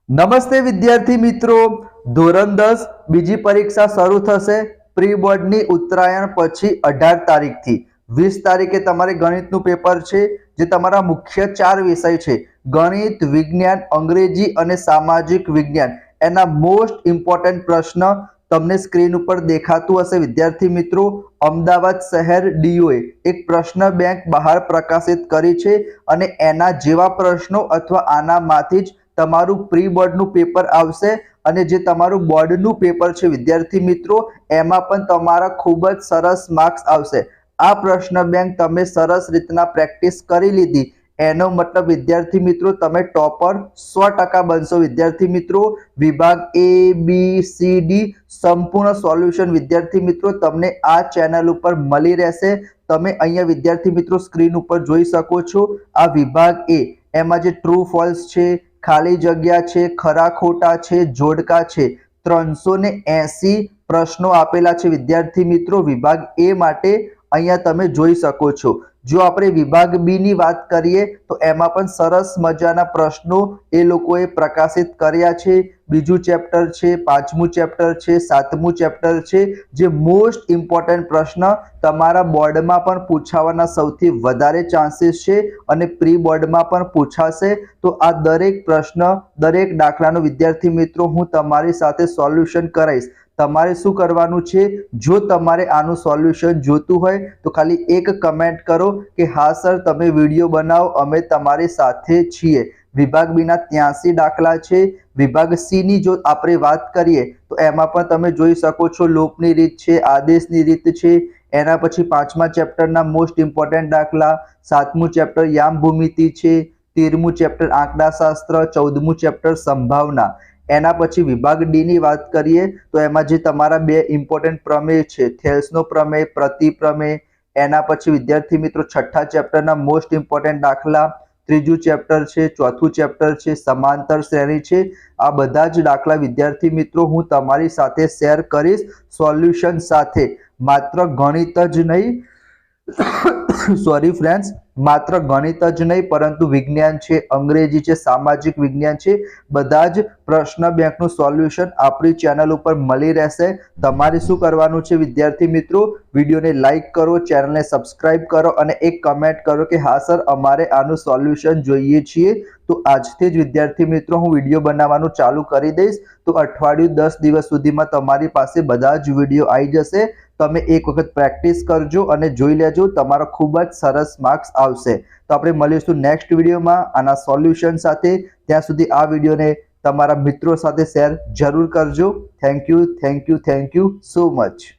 નમસ્તે વિદ્યાર્થી મિત્રો, ધોરણ 10 બીજી પરીક્ષા શરૂ થશે. પ્રી બોર્ડની ઉત્તરાયણ પછી 18 તારીખથી 20 તારીખે તમારે ગણિતનું પેપર છે, જે તમારા મુખ્ય 4 વિષય છે: ગણિત, વિજ્ઞાન, અંગ્રેજી અને સામાજિક વિજ્ઞાન. એના મોસ્ટ ઇમ્પોર્ટન્ટ પ્રશ્ન તમને સ્ક્રીન ઉપર દેખાતું હશે. વિદ્યાર્થી મિત્રો, અમદાવાદ શહેર ડીઓએ એક પ્રશ્ન બેંક બહાર પ્રકાશિત કરી છે અને એના જેવા પ્રશ્નો અથવા આનામાંથી જ તમારું પ્રી બોર્ડનું પેપર આવશે. અને જે તમારું બોર્ડનું પેપર છે વિદ્યાર્થી મિત્રો, એમાં પણ તમારા ખૂબ જ સરસ માર્ક્સ આવશે. આ પ્રશ્ન બેંક તમે સરસ રીતના પ્રેક્ટિસ કરી લીધી, એનો મતલબ વિદ્યાર્થી મિત્રો તમે ટોપર 100% બનશો. વિદ્યાર્થી મિત્રો, વિભાગ A, B, C, D સંપૂર્ણ સોલ્યુશન વિદ્યાર્થી મિત્રો તમને આ ચેનલ ઉપર મળી રહેશે. તમે અહીંયા વિદ્યાર્થી મિત્રો સ્ક્રીન ઉપર જોઈ શકો છો. આ વિભાગ A, એમાં જે ટ્રુ ફોલ્સ છે, ખાલી જગ્યા છે, ખરા ખોટા છે, જોડકા છે, 380 પ્રશ્નો આપેલા છે વિદ્યાર્થી મિત્રો વિભાગ A માટે. અહીંયા તમે જોઈ શકો છો. જો આપણે વિભાગ B ની વાત કરીએ તો એમાં પણ સરસ મજાના પ્રશ્નો એ લોકોએ પ્રકાશિત કર્યા છે. બીજું ચેપ્ટર છે, પાંચમું ચેપ્ટર છે, સાતમું ચેપ્ટર છે. જે મોસ્ટ ઇમ્પોર્ટન્ટ પ્રશ્ન તમારા બોર્ડમાં પણ પૂછાવાના સૌથી વધારે ચાન્સીસ છે અને પ્રી બોર્ડમાં પણ પૂછાશે. તો આ દરેક પ્રશ્ન, દરેક દાખલાનો વિદ્યાર્થી મિત્રો હું તમારી સાથે સોલ્યુશન કરાવીશ. તમારે શું કરવાનું છે? જો તમારે આનું સોલ્યુશન જોતું હોય તો ખાલી એક કમેન્ટ કરો કે હા સર, તમે વિડીયો બનાવો, અમે તમારી સાથે છીએ. વિભાગ B ના 83 દાખલા છે. વિભાગ C ની જો આપણે વાત કરીએ તો એમાં પણ તમે જોઈ શકો છો, લોપની રીત છે, આદેશની રીત છે. એના પછી પાંચમા ચેપ્ટરના મોસ્ટ ઇમ્પોર્ટન્ટ દાખલા, સાતમું ચેપ્ટર યામ ભૂમિતિ છે, 13મું ચેપ્ટર આંકડાશાસ્ત્ર, 14મું ચેપ્ટર સંભાવના. એના પછી વિભાગ D ની વાત કરીએ તો એમાં જે તમારા બે ઇમ્પોર્ટન્ટ પ્રમેય છે, થેલ્સનો પ્રમેય, પ્રતિપ્રમેય. એના પછી વિદ્યાર્થી મિત્રો છઠ્ઠા ચેપ્ટરના મોસ્ટ ઇમ્પોર્ટન્ટ દાખલા, ત્રીજું ચેપ્ટર છે, ચોથું ચેપ્ટર છે, સમાંતર શ્રેણી છે. આ બધા જ દાખલા વિદ્યાર્થી મિત્રો હું તમારી સાથે શેર કરીશ સોલ્યુશન સાથે. માત્ર ગણિત જ નહીં, સોરી ફ્રેન્ડ્સ, માત્ર ગણિત જ નહીં પરંતુ વિજ્ઞાન છે, અંગ્રેજી છે, સામાજિક વિજ્ઞાન છે, બધા જ પ્રશ્ન બેંકનું સોલ્યુશન આપણી ચેનલ ઉપર મળી રહેશે. તમારે શું કરવાનું છે વિદ્યાર્થી મિત્રો? વિડીયોને લાઈક કરો, ચેનલને સબસ્ક્રાઇબ કરો અને એક કમેન્ટ કરો કે હા સર, અમારે આનું સોલ્યુશન જોઈએ છીએ. તો આજથી જ વિદ્યાર્થી મિત્રો હું વિડીયો બનાવવાનું ચાલુ કરી દઈશ. તો અઠવાડિયું 10 દિવસ સુધીમાં તમારી પાસે બધા જ વિડીયો આવી જશે. તમે એક વખત પ્રેક્ટિસ કરજો અને જોઈ લેજો, તમારા ખૂબ જ સરસ માર્ક્સ આવશે. તો આપણે મળીશું નેક્સ્ટ વિડીયોમાં આના સોલ્યુશન સાથે. ત્યાં સુધી આ વિડીયોને તમારા મિત્રો સાથે શેર જરૂર કરજો. Thank you so much.